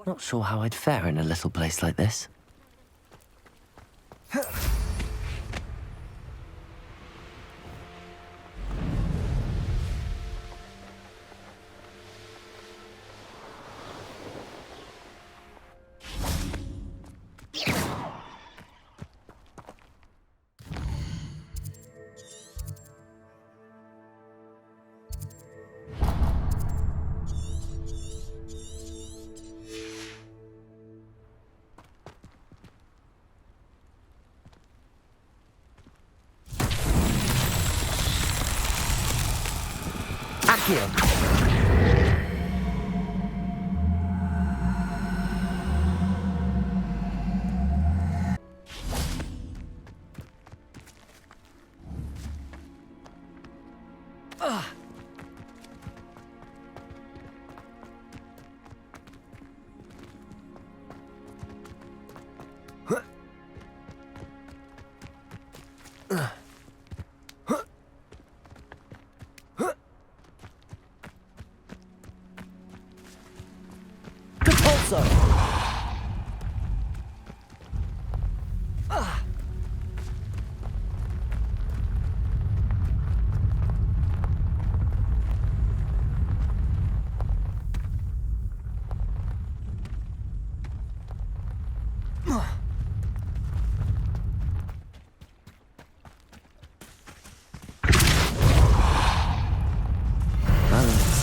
Not sure how I'd fare in a little place like this.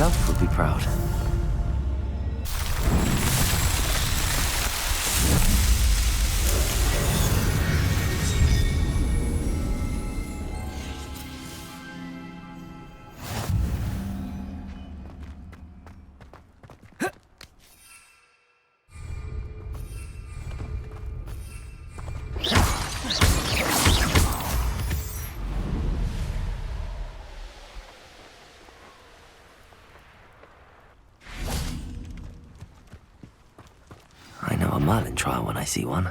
Itself would be proud. I know a Merlin trial when I see one.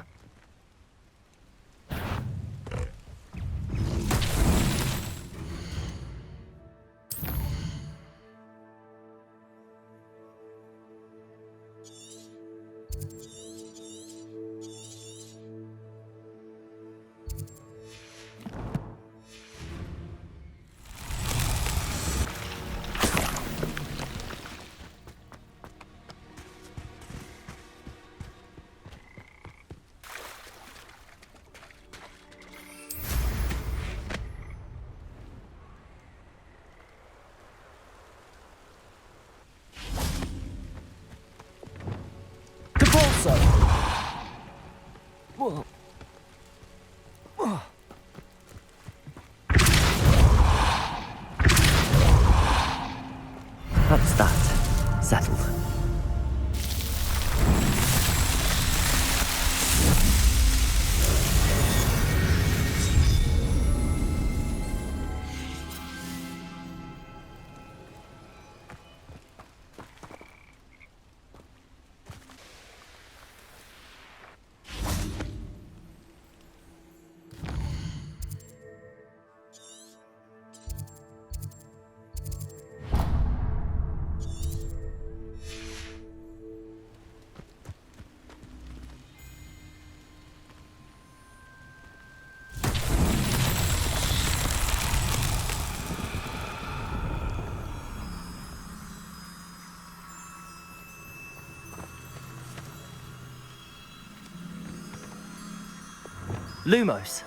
That's that. Settled. Lumos.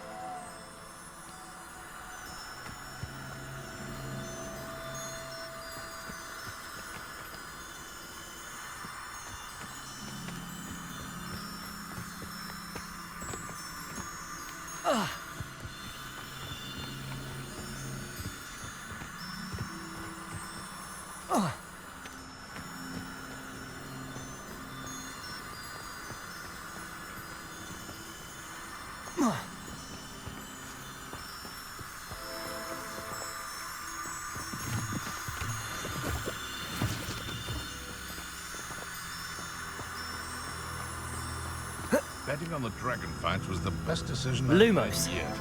Betting on the dragon fights was the best decision I've Lumos. made yet.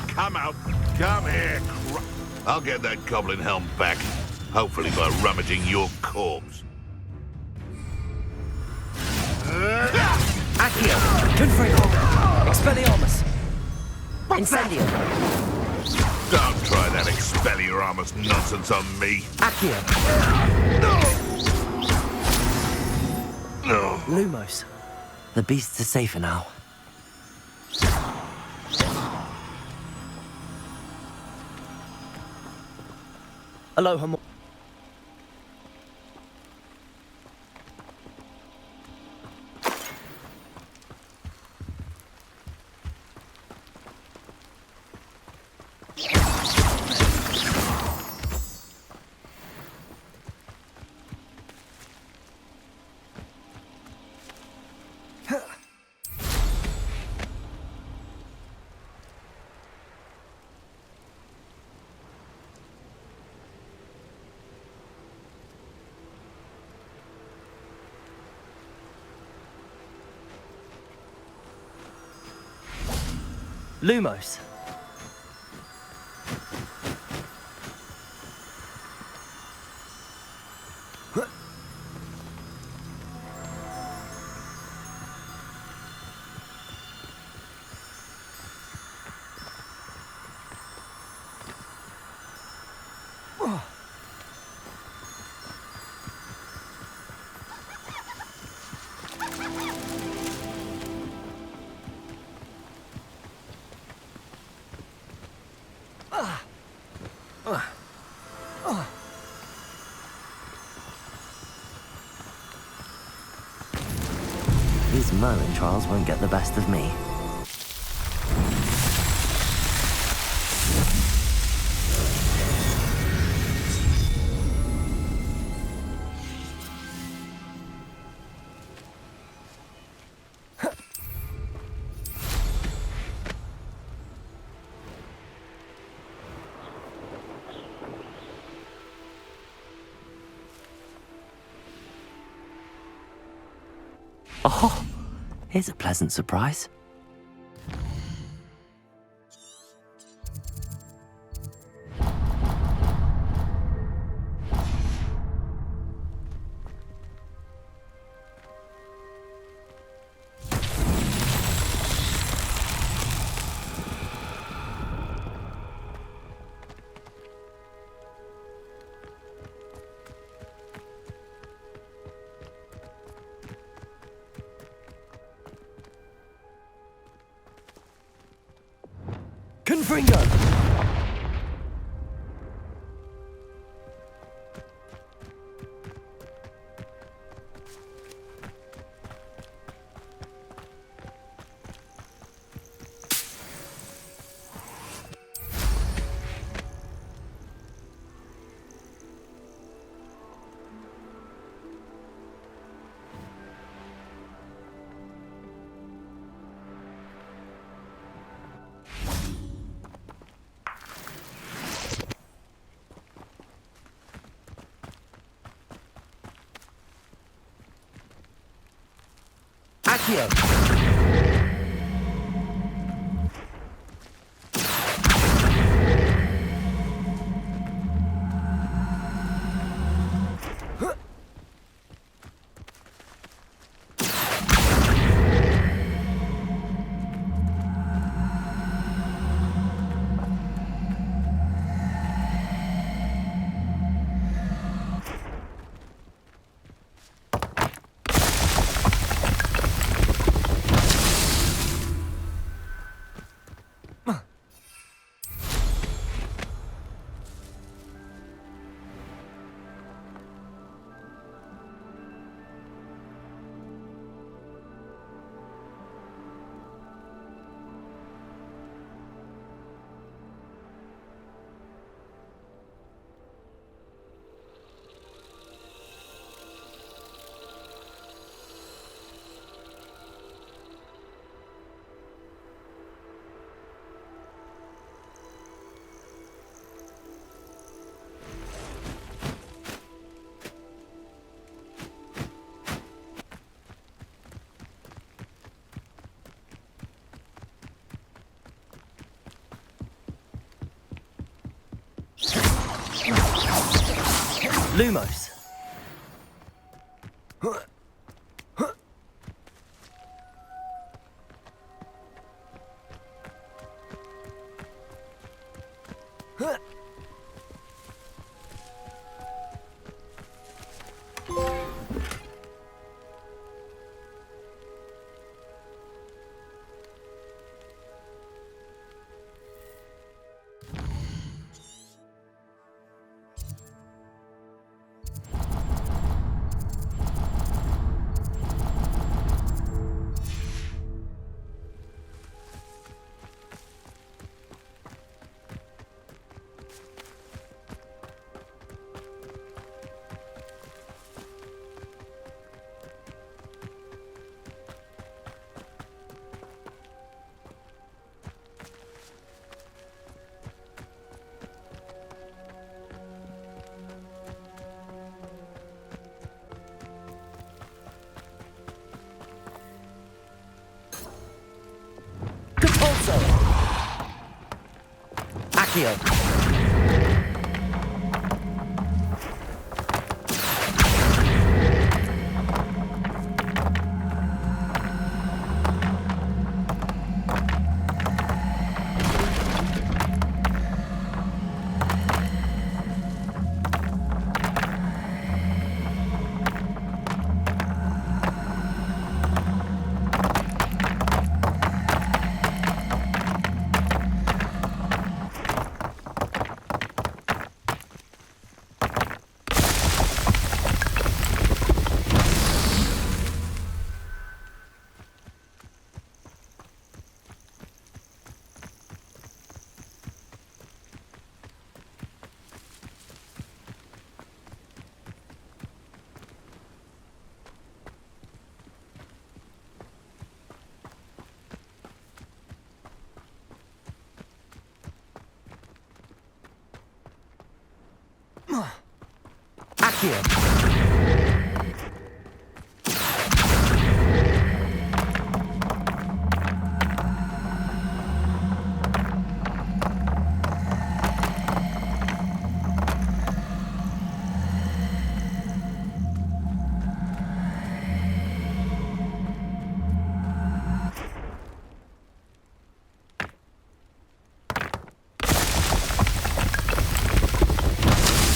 Come out. Come here, I'll get that goblin helm back. Hopefully by rummaging your corpse. Accio! Confringo! Expelliarmus! Incendio! Don't try that Expelliarmus nonsense on me. Accio! No. Lumos. The beasts are safer now. Aloha. Lumos. These Merlin trials won't get the best of me. Oh, here's a pleasant surprise. Confringo! Accio! Lumos. Accio. Accio.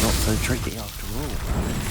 Not so tricky after all.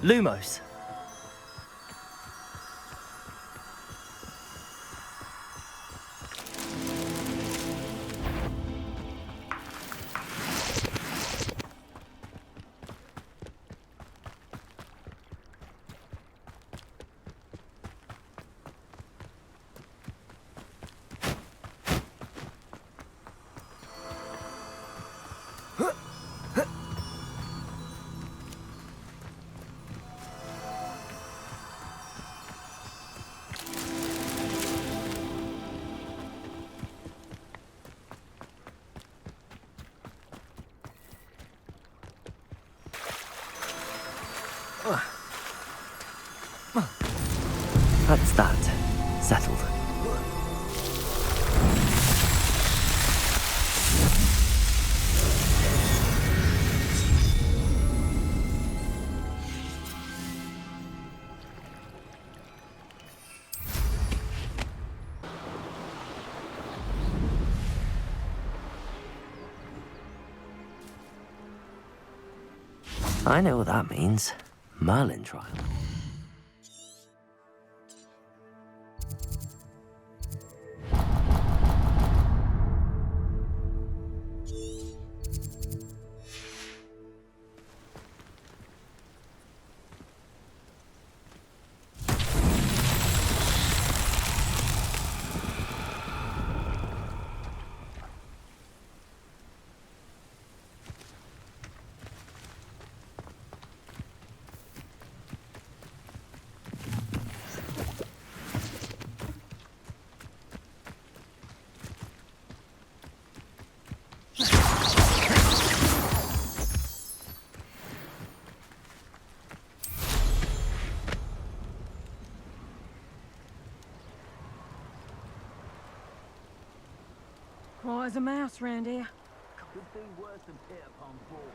Lumos. That's that. Settled. I know what that means. Merlin trial. Quiet as a mouse round here. Could be worse than pit upon board.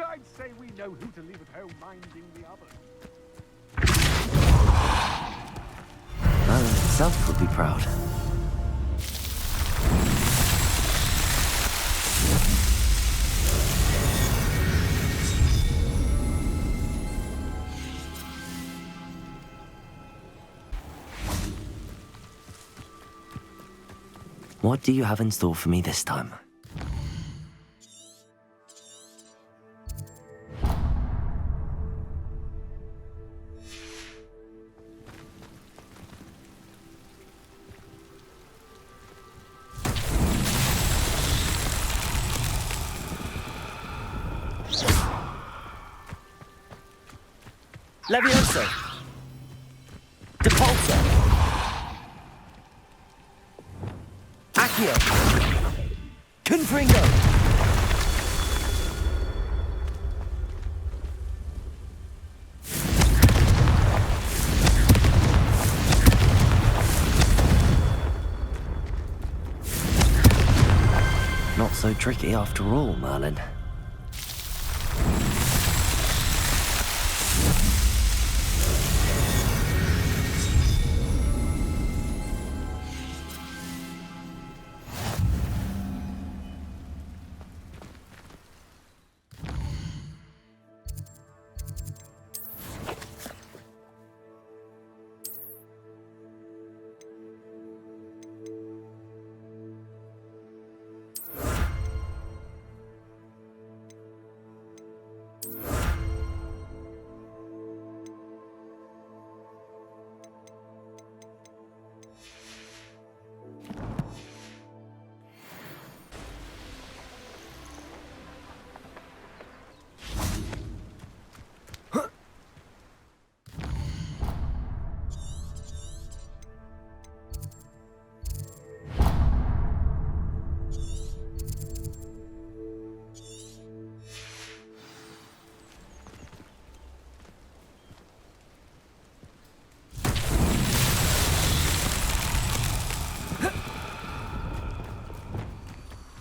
I'd say we know who to leave at home minding the others. Merlin himself would be proud. What do you have in store for me this time? Levioso! Depulso! Accio! Confringo! Not so tricky after all, Merlin.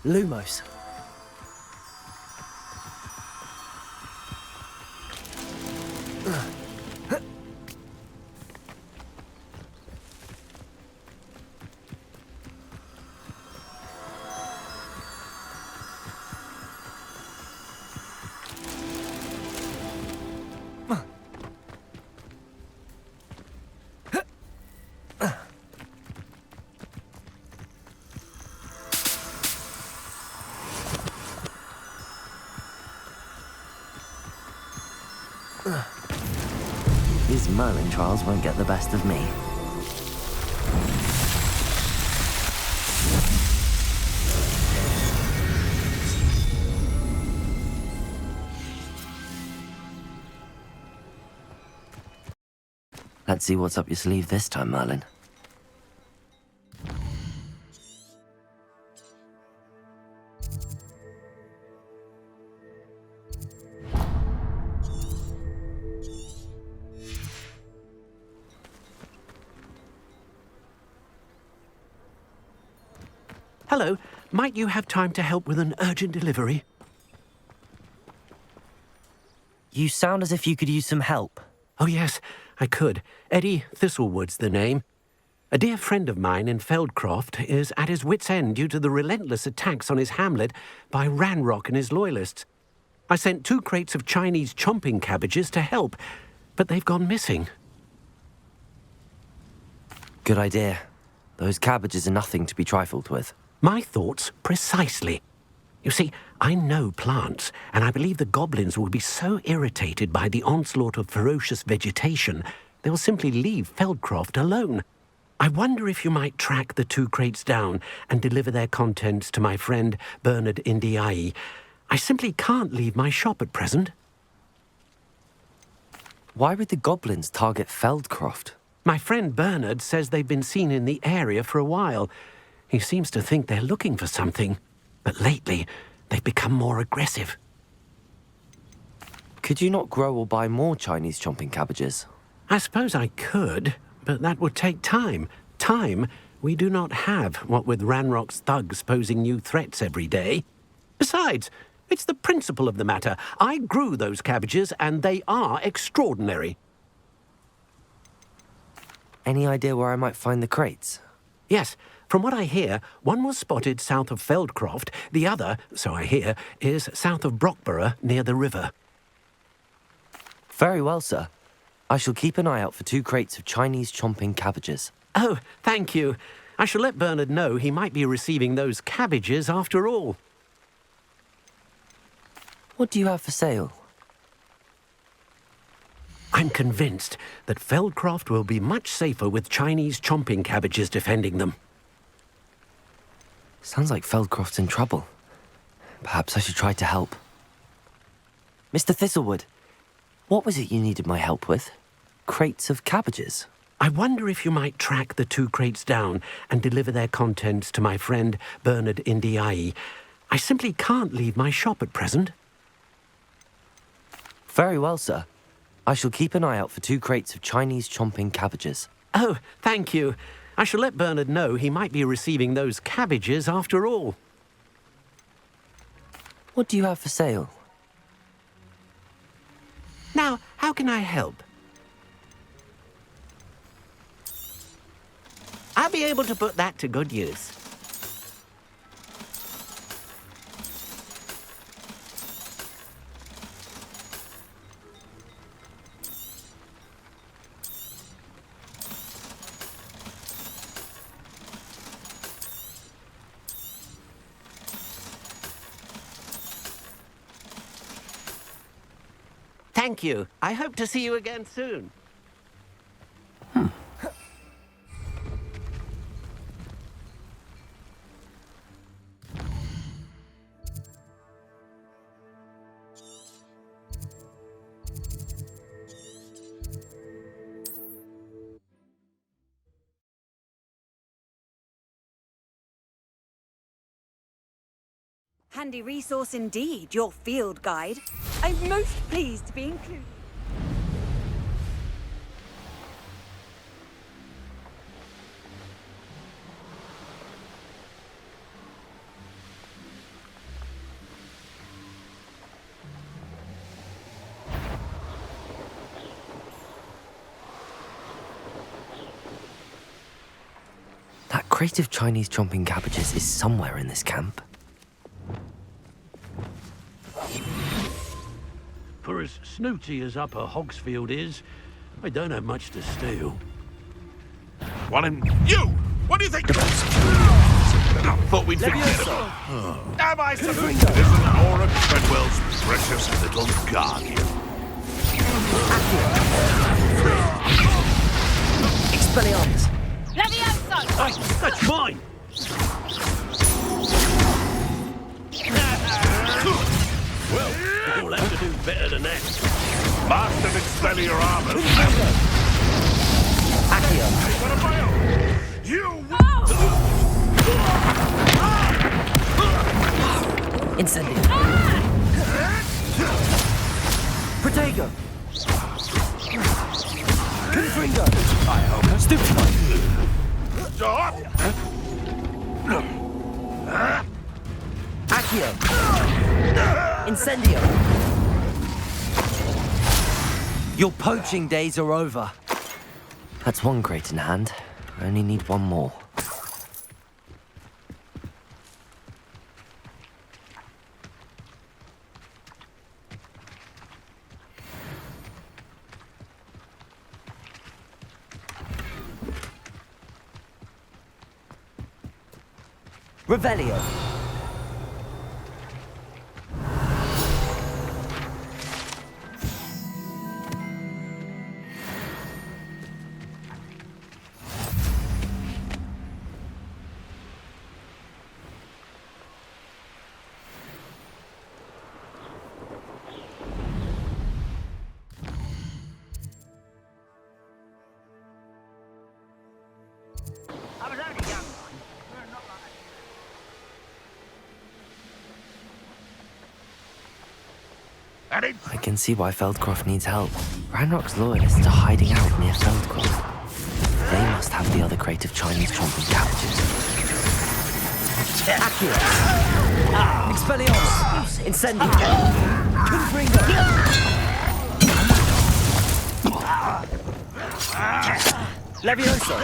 Lumos. These Merlin trials won't get the best of me. Let's see what's up your sleeve this time, Merlin. Hello, might you have time to help with an urgent delivery? You sound as if you could use some help. Oh yes, I could. Eddie Thistlewood's the name. A dear friend of mine in Feldcroft is at his wit's end due to the relentless attacks on his hamlet by Ranrock and his loyalists. I sent 2 crates of Chinese chomping cabbages to help, but they've gone missing. Good idea. Those cabbages are nothing to be trifled with. My thoughts precisely. You see, I know plants, and I believe the goblins will be so irritated by the onslaught of ferocious vegetation, they will simply leave Feldcroft alone. I wonder if you might track the 2 crates down and deliver their contents to my friend Bernard Indiai. I simply can't leave my shop at present. Why would the goblins target Feldcroft? My friend Bernard says they've been seen in the area for a while. He seems to think they're looking for something, but lately they've become more aggressive. Could you not grow or buy more Chinese chomping cabbages? I suppose I could, but that would take time. Time we do not have, what with Ranrock's thugs posing new threats every day. Besides, it's the principle of the matter. I grew those cabbages, and they are extraordinary. Any idea where I might find the crates? Yes, from what I hear, one was spotted south of Feldcroft, the other, so I hear, is south of Brockborough near the river. Very well, sir. I shall keep an eye out for 2 crates of Chinese chomping cabbages. Oh, thank you. I shall let Bernard know he might be receiving those cabbages after all. What do you have for sale? I'm convinced that Feldcroft will be much safer with Chinese chomping cabbages defending them. Sounds like Feldcroft's in trouble. Perhaps I should try to help. Mr. Thistlewood, what was it you needed my help with? Crates of cabbages? I wonder if you might track the 2 crates down and deliver their contents to my friend Bernard Indiai. I simply can't leave my shop at present. Very well, sir. I shall keep an eye out for 2 crates of Chinese chomping cabbages. Oh, thank you. I shall let Bernard know he might be receiving those cabbages after all. What do you have for sale? Now, how can I help? I'll be able to put that to good use. Thank you. I hope to see you again soon. Handy resource indeed, your field guide. I'm most pleased to be included. That crate of Chinese chomping cabbages is somewhere in this camp. For as snooty as Upper Hogsfield is, I don't have much to steal. Well, you! What do you think? I thought we'd forget about it. Am I supposed to? Isn't Laura Treadwell's precious little guardian? Expelliarmus! Levioso! That's mine! Well, you'll have to do better than that. Master Expelliarmus! Accio! What am I on? You! Incendio! Protego! Confringo! Stupefy! Stop! Accio! Incendio! Your poaching days are over. That's one crate in hand. I only need one more. Revelio! I was only young, mind. We're not like that. Eddie, I can see why Feldcroft needs help. Ranrock's loyalists are hiding out near Feldcroft. They must have the other crate of Chinese chomping cabbages. Accio! Expelliarmus! Incendio! Confringo! Levioso!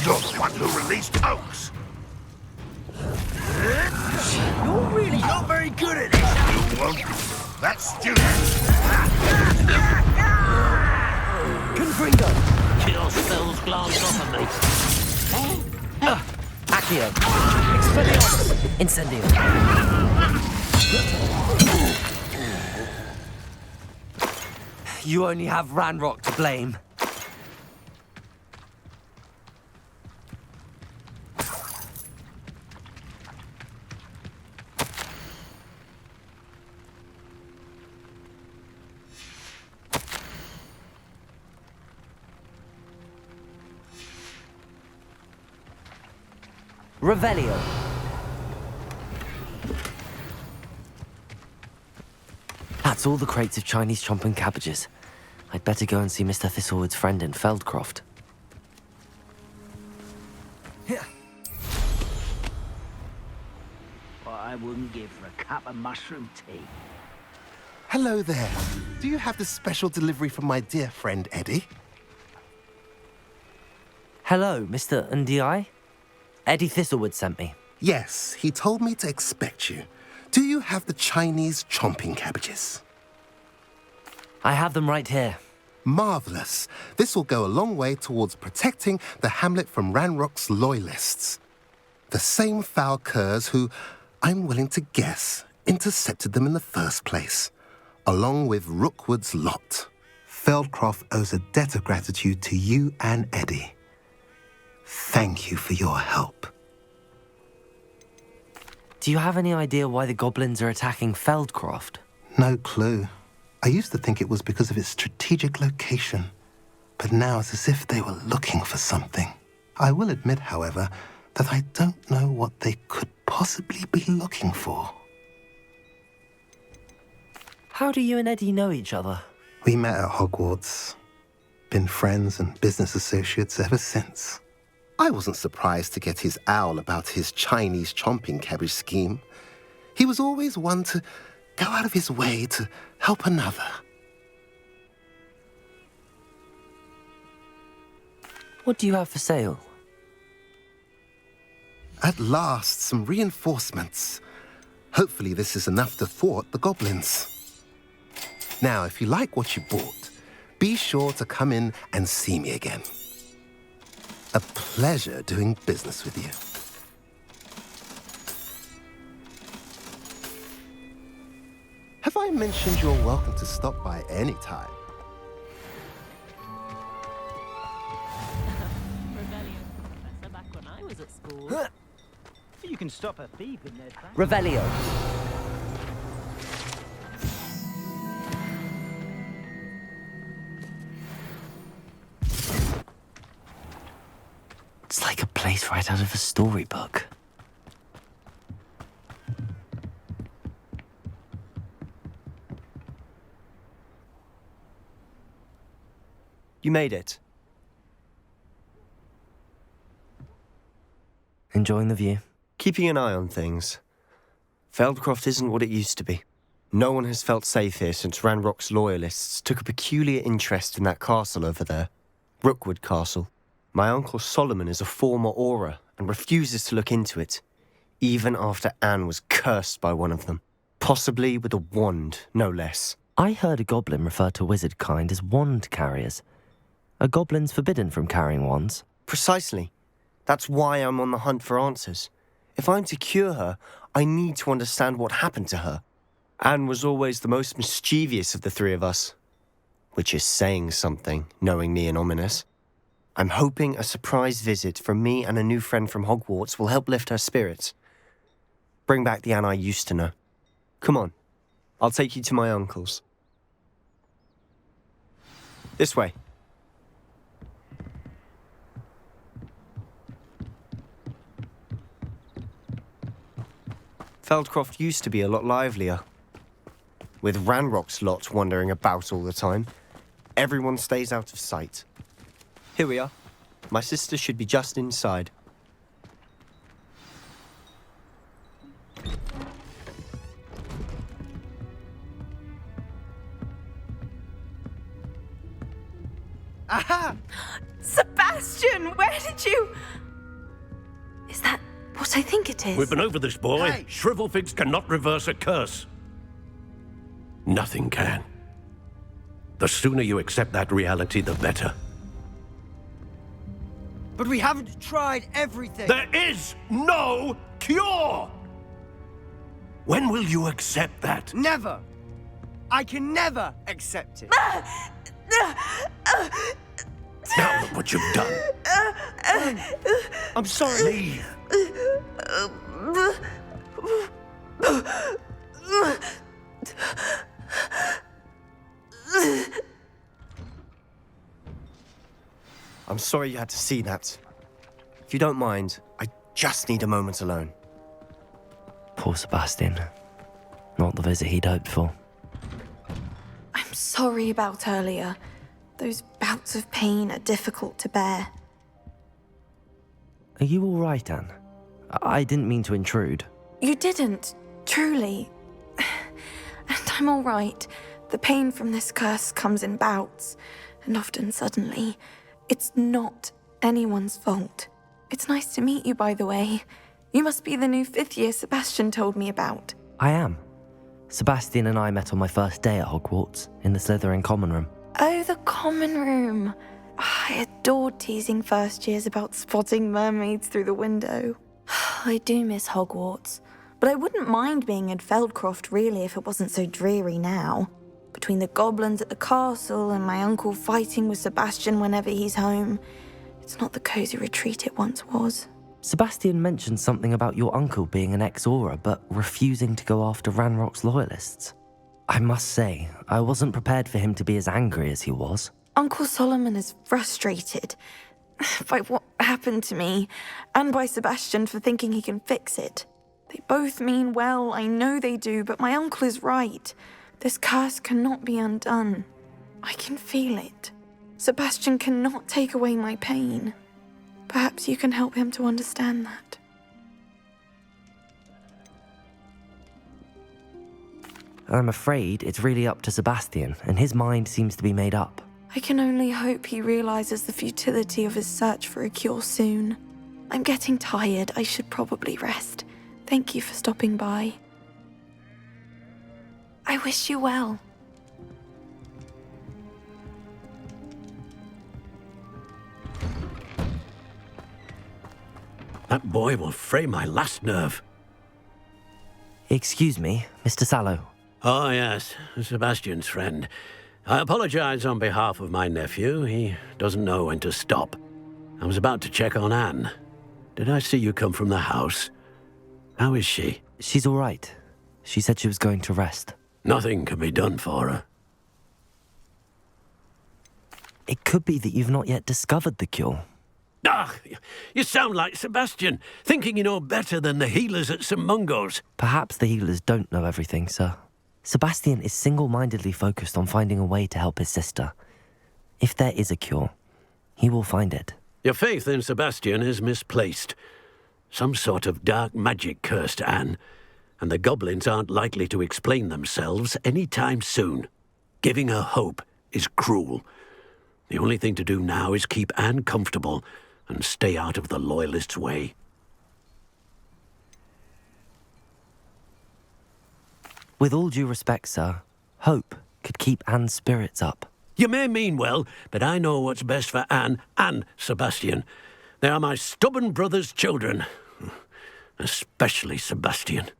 you're the one who released Oaks. You're really not very good at it! You won't be. That's stupid. Confringo! Kill spells glanced off of me. Accio! Expelliarmus! Incendio! You only have Ranrock to blame. Revelio! That's all the crates of Chinese chomping cabbages. I'd better go and see Mr. Thistlewood's friend in Feldcroft. What I wouldn't give for a cup of mushroom tea. Hello there. Do you have the special delivery from my dear friend Eddie? Hello, Mr. Ndi? Eddie Thistlewood sent me. Yes, he told me to expect you. Do you have the Chinese chomping cabbages? I have them right here. Marvelous. This will go a long way towards protecting the hamlet from Ranrock's loyalists. The same foul curs who, I'm willing to guess, intercepted them in the first place, along with Rookwood's lot. Feldcroft owes a debt of gratitude to you and Eddie. Thank you for your help. Do you have any idea why the goblins are attacking Feldcroft? No clue. I used to think it was because of its strategic location, but now it's as if they were looking for something. I will admit, however, that I don't know what they could possibly be looking for. How do you and Eddie know each other? We met at Hogwarts. Been friends and business associates ever since. I wasn't surprised to get his owl about his Chinese chomping cabbage scheme. He was always one to go out of his way to help another. What do you have for sale? At last, some reinforcements. Hopefully this is enough to thwart the goblins. Now, if you like what you bought, be sure to come in and see me again. A pleasure doing business with you. Have I mentioned you're welcome to stop by any time? Rebellion professor back when I was at school. You can stop a thief in their tracks. Revelio. It's like a place right out of a storybook. You made it. Enjoying the view? Keeping an eye on things. Feldcroft isn't what it used to be. No one has felt safe here since Ranrock's loyalists took a peculiar interest in that castle over there. Rookwood Castle. My uncle Solomon is a former Auror and refuses to look into it, even after Anne was cursed by one of them. Possibly with a wand, no less. I heard a goblin refer to wizard kind as wand carriers. Are goblins forbidden from carrying wands? Precisely. That's why I'm on the hunt for answers. If I'm to cure her, I need to understand what happened to her. Anne was always the most mischievous of the three of us. Which is saying something, knowing me and Ominous. I'm hoping a surprise visit from me and a new friend from Hogwarts will help lift her spirits. Bring back the Anne I used to know. Come on, I'll take you to my uncle's. This way. Feldcroft used to be a lot livelier. With Ranrock's lot wandering about all the time, everyone stays out of sight. Here we are. My sister should be just inside. Aha! Sebastian, where did you... Is that what I think it is? We've been over this, boy. Hey. Shrivelfigs cannot reverse a curse. Nothing can. The sooner you accept that reality, the better. But we haven't tried everything. There is no cure! When will you accept that? Never. I can never accept it. Now look what you've done. I'm sorry. Leave. I'm sorry you had to see that. If you don't mind, I just need a moment alone. Poor Sebastian. Not the visit he'd hoped for. I'm sorry about earlier. Those bouts of pain are difficult to bear. Are you all right, Anne? I didn't mean to intrude. You didn't, truly. And I'm all right. The pain from this curse comes in bouts, and often suddenly. It's not anyone's fault. It's nice to meet you, by the way. You must be the new 5th year Sebastian told me about. I am. Sebastian and I met on my first day at Hogwarts, in the Slytherin common room. Oh, the common room. I adored teasing first years about spotting mermaids through the window. I do miss Hogwarts, but I wouldn't mind being in Feldcroft really if it wasn't so dreary now. Between the goblins at the castle and my uncle fighting with Sebastian whenever he's home, it's not the cozy retreat it once was. Sebastian mentioned something about your uncle being an ex-Auror, but refusing to go after Ranrock's loyalists. I must say, I wasn't prepared for him to be as angry as he was. Uncle Solomon is frustrated by what happened to me, and by Sebastian for thinking he can fix it. They both mean well, I know they do, but my uncle is right. This curse cannot be undone. I can feel it. Sebastian cannot take away my pain. Perhaps you can help him to understand that. I'm afraid it's really up to Sebastian, and his mind seems to be made up. I can only hope he realizes the futility of his search for a cure soon. I'm getting tired. I should probably rest. Thank you for stopping by. I wish you well. That boy will fray my last nerve. Excuse me, Mr. Sallow. Oh, yes, Sebastian's friend. I apologize on behalf of my nephew. He doesn't know when to stop. I was about to check on Anne. Did I see you come from the house? How is she? She's all right. She said she was going to rest. Nothing can be done for her. It could be that you've not yet discovered the cure. Ah, you sound like Sebastian, thinking you know better than the healers at St. Mungo's. Perhaps the healers don't know everything, sir. Sebastian is single-mindedly focused on finding a way to help his sister. If there is a cure, he will find it. Your faith in Sebastian is misplaced. Some sort of dark magic cursed Anne, and the goblins aren't likely to explain themselves any time soon. Giving her hope is cruel. The only thing to do now is keep Anne comfortable and stay out of the Loyalists' way. With all due respect, sir, hope could keep Anne's spirits up. You may mean well, but I know what's best for Anne and Sebastian. They are my stubborn brother's children. Especially Sebastian.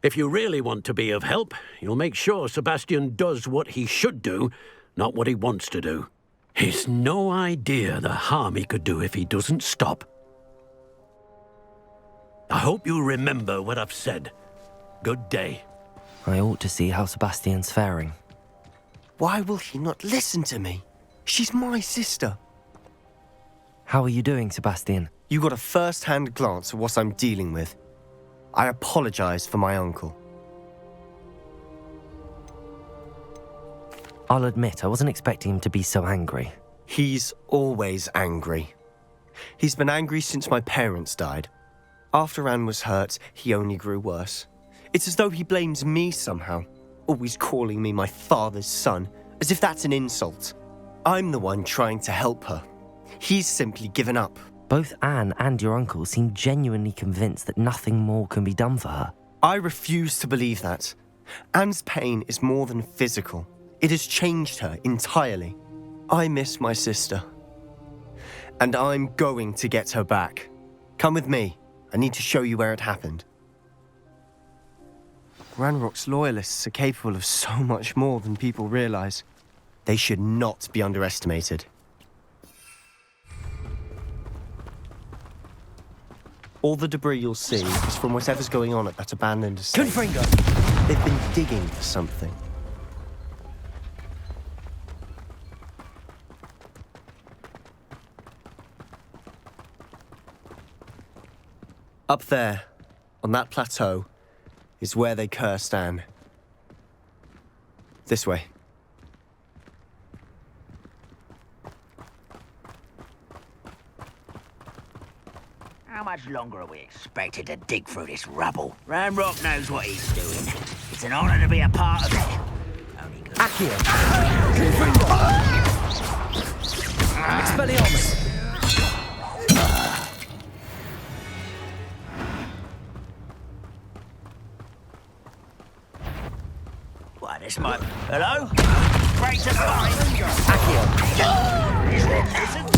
If you really want to be of help, you'll make sure Sebastian does what he should do, not what he wants to do. He's no idea the harm he could do if he doesn't stop. I hope you remember what I've said. Good day. I ought to see how Sebastian's faring. Why will he not listen to me? She's my sister. How are you doing, Sebastian? You got a first-hand glance at what I'm dealing with. I apologize for my uncle. I'll admit, I wasn't expecting him to be so angry. He's always angry. He's been angry since my parents died. After Anne was hurt, he only grew worse. It's as though he blames me somehow, always calling me my father's son, as if that's an insult. I'm the one trying to help her. He's simply given up. Both Anne and your uncle seem genuinely convinced that nothing more can be done for her. I refuse to believe that. Anne's pain is more than physical. It has changed her entirely. I miss my sister. And I'm going to get her back. Come with me. I need to show you where it happened. Ranrock's Loyalists are capable of so much more than people realize. They should not be underestimated. All the debris you'll see is from whatever's going on at that abandoned estate. Confringo! They've been digging for something. Up there, on that plateau, is where they cursed Anne. This way. How much longer are we expected to dig through this rubble? Ranrock knows what he's doing. It's an honor to be a part of it. Only good. Accio! Expelliarmus! Why, this might... Hello? Break the line! Accio! Is there lizards?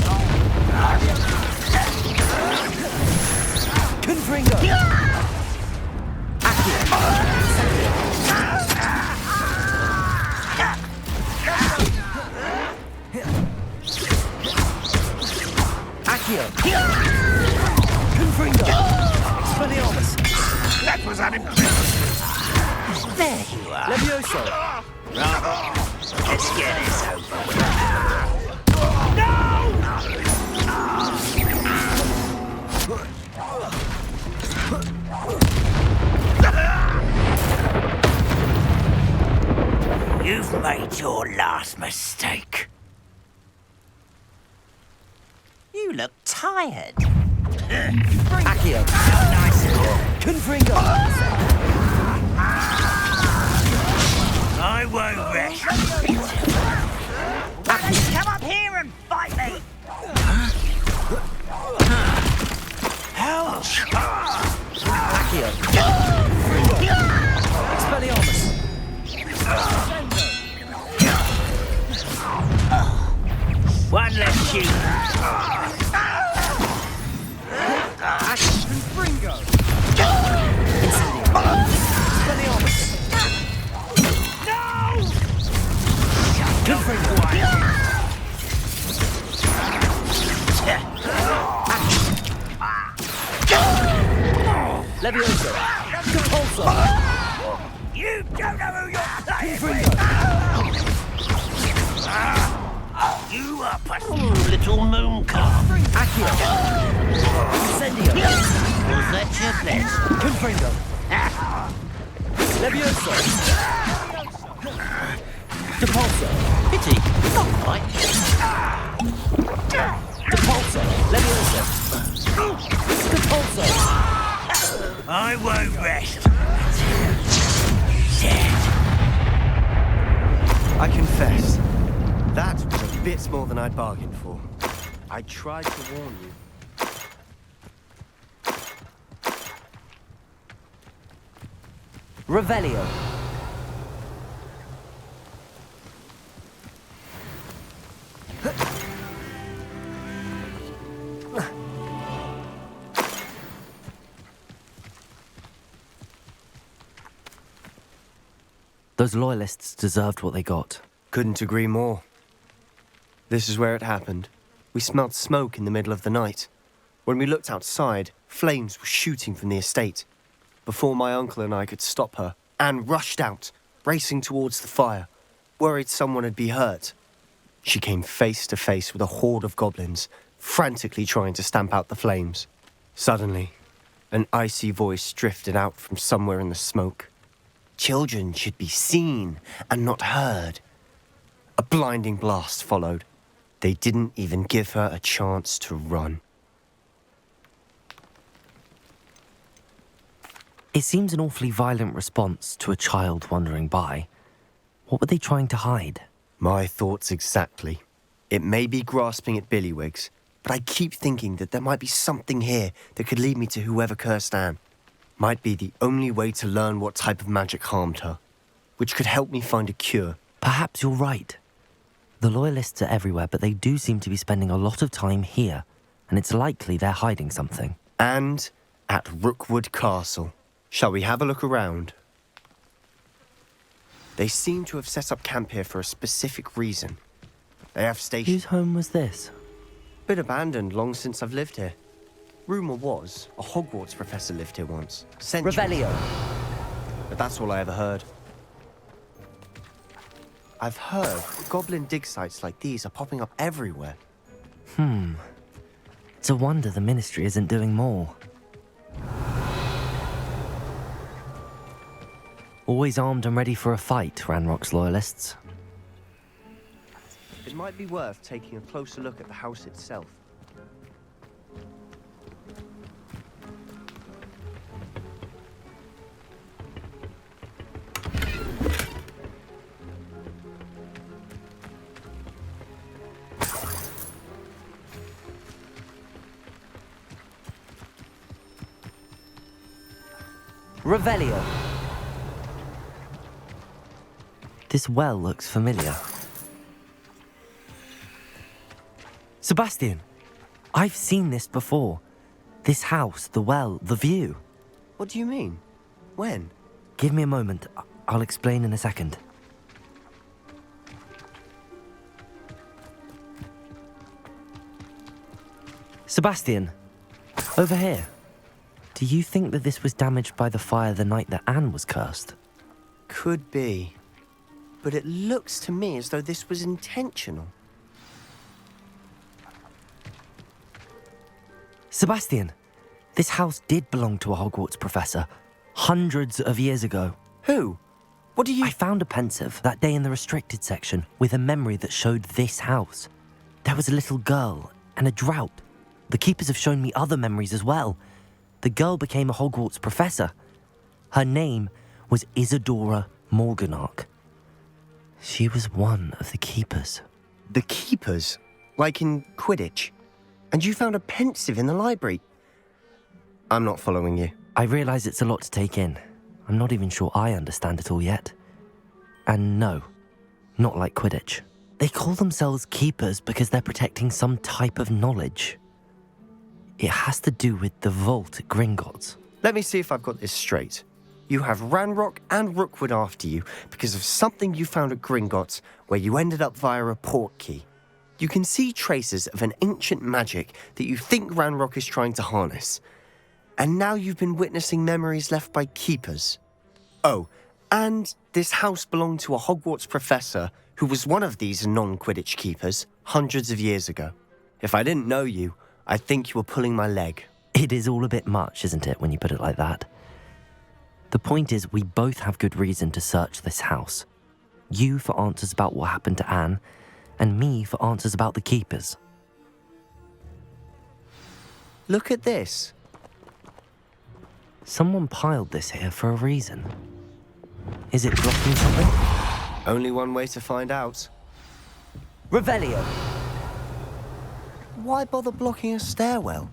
Confringo! Accio! Confringo! Expelliarmus! That was unimpressive. There you are. Levioso! Right. Let's get this over with. You've made your last mistake. You look tired. Accio! How nice of you. Confringo! I won't rest. Why don't you come up here and fight me? Ouch! Accio! Expelliarmus! One less shoot. Confringo! Expelliarmus! Levioso! Compulso! You don't know who you're playing with! You are a little moon calf. Accio! Incendio! Was that your best? Confringo! Levioso! Depulso! Pity, not quite. Depulso! Levioso! Depulso! I won't rest until you're dead. I confess, that was a bit more than I'd bargained for. I tried to warn you. Revelio. Those loyalists deserved what they got. Couldn't agree more. This is where it happened. We smelled smoke in the middle of the night. When we looked outside, flames were shooting from the estate. Before my uncle and I could stop her, Anne rushed out, racing towards the fire, worried someone had been hurt. She came face to face with a horde of goblins, frantically trying to stamp out the flames. Suddenly, an icy voice drifted out from somewhere in the smoke. Children should be seen and not heard. A blinding blast followed. They didn't even give her a chance to run. It seems an awfully violent response to a child wandering by. What were they trying to hide? My thoughts exactly. It may be grasping at billywhigs, but I keep thinking that there might be something here that could lead me to whoever cursed Anne. Might be the only way to learn what type of magic harmed her, which could help me find a cure. Perhaps you're right. The loyalists are everywhere, but they do seem to be spending a lot of time here, and it's likely they're hiding something. And at Rookwood Castle. Shall we have a look around? They seem to have set up camp here for a specific reason. They have stations. Whose home was this? Been abandoned long since I've lived here. Rumour was a Hogwarts professor lived here once. Centuries. Revelio. But that's all I ever heard. I've heard goblin dig sites like these are popping up everywhere. It's a wonder the Ministry isn't doing more. Always armed and ready for a fight, Ranrock's loyalists. It might be worth taking a closer look at the house itself. Revelio. This well looks familiar. Sebastian, I've seen this before. This house, the well, the view. What do you mean? When? Give me a moment. I'll explain in a second. Sebastian, over here. Do you think that this was damaged by the fire the night that Anne was cursed? Could be. But it looks to me as though this was intentional. Sebastian, this house did belong to a Hogwarts professor, hundreds of years ago. Who? What do you... I found a pensive that day in the restricted section with a memory that showed this house. There was a little girl and a drought. The keepers have shown me other memories as well. The girl became a Hogwarts professor. Her name was Isadora Morganach. She was one of the keepers. The keepers? Like in Quidditch? And you found a pensive in the library? I'm not following you. I realise it's a lot to take in. I'm not even sure I understand it all yet. And no, not like Quidditch. They call themselves keepers because they're protecting some type of knowledge. It has to do with the vault at Gringotts. Let me see if I've got this straight. You have Ranrock and Rookwood after you because of something you found at Gringotts where you ended up via a portkey. You can see traces of an ancient magic that you think Ranrock is trying to harness. And now you've been witnessing memories left by keepers. Oh, and this house belonged to a Hogwarts professor who was one of these non-Quidditch keepers hundreds of years ago. If I didn't know you, I'd think you were pulling my leg. It is all a bit much, isn't it, when you put it like that? The point is, we both have good reason to search this house. You for answers about what happened to Anne, and me for answers about the keepers. Look at this. Someone piled this here for a reason. Is it blocking something? Only one way to find out. Revelio! Why bother blocking a stairwell?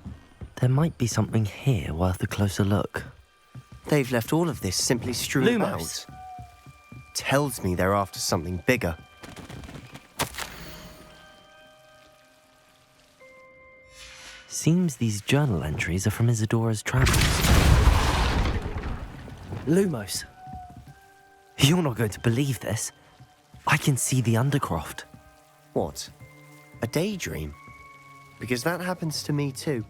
There might be something here worth a closer look. They've left all of this simply strewn Lumos. about. Tells me they're after something bigger. Seems these journal entries are from Isadora's travels. Lumos. You're not going to believe this. I can see the Undercroft. What? A daydream? Because that happens to me too.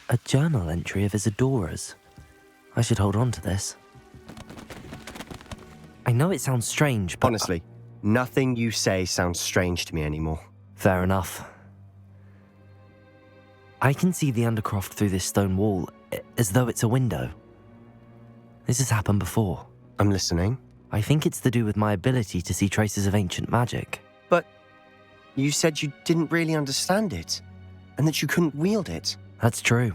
A journal entry of Isadora's. I should hold on to this. I know it sounds strange, but... Honestly, nothing you say sounds strange to me anymore. Fair enough. I can see the Undercroft through this stone wall, as though it's a window. This has happened before. I'm listening. I think it's to do with my ability to see traces of ancient magic. But you said you didn't really understand it, and that you couldn't wield it. That's true,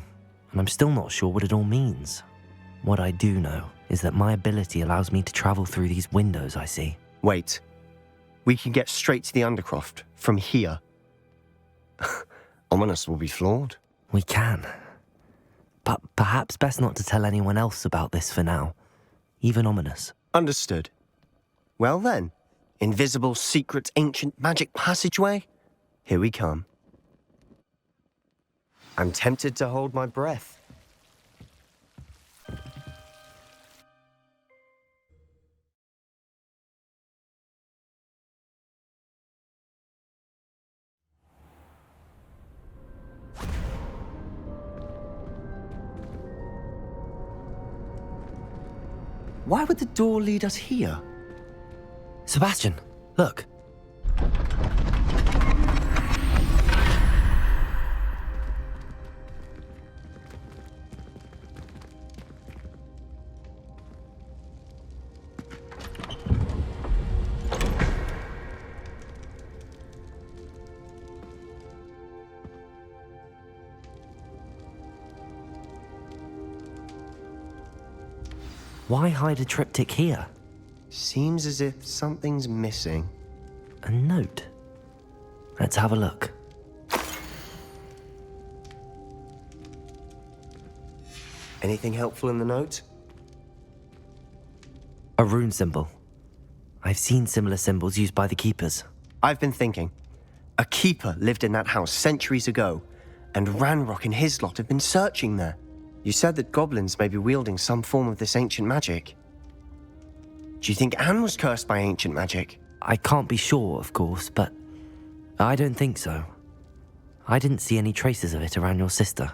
and I'm still not sure what it all means. What I do know is that my ability allows me to travel through these windows I see. Wait. We can get straight to the Undercroft from here. Ominous will be flawed. We can. But perhaps best not to tell anyone else about this for now. Even Ominous. Understood. Well then, invisible, secret, ancient magic passageway? Here we come. I'm tempted to hold my breath. Why would the door lead us here? Sebastian, look. Why hide a triptych here? Seems as if something's missing. A note. Let's have a look. Anything helpful in the note? A rune symbol. I've seen similar symbols used by the keepers. I've been thinking. A keeper lived in that house centuries ago, and Ranrock and his lot have been searching there. You said that goblins may be wielding some form of this ancient magic. Do you think Anne was cursed by ancient magic? I can't be sure, of course, but I don't think so. I didn't see any traces of it around your sister.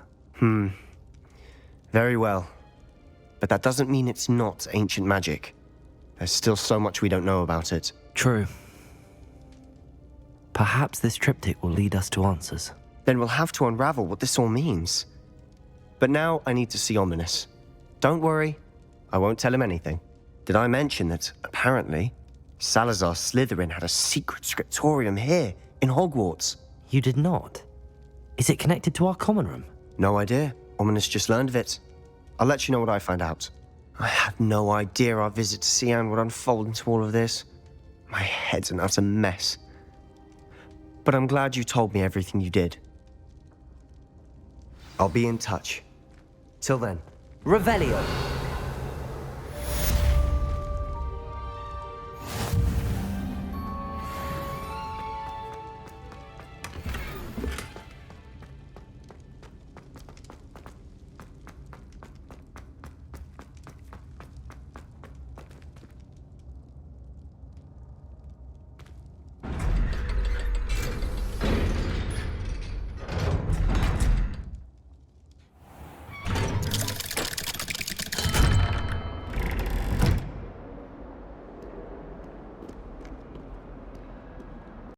Very well. But that doesn't mean it's not ancient magic. There's still so much we don't know about it. True. Perhaps this triptych will lead us to answers. Then we'll have to unravel what this all means. But now I need to see Ominous. Don't worry, I won't tell him anything. Did I mention that, apparently, Salazar Slytherin had a secret scriptorium here, in Hogwarts? You did not? Is it connected to our common room? No idea. Ominous just learned of it. I'll let you know what I find out. I had no idea our visit to Cian would unfold into all of this. My head's an utter mess. But I'm glad you told me everything you did. I'll be in touch. Till then. Revelio!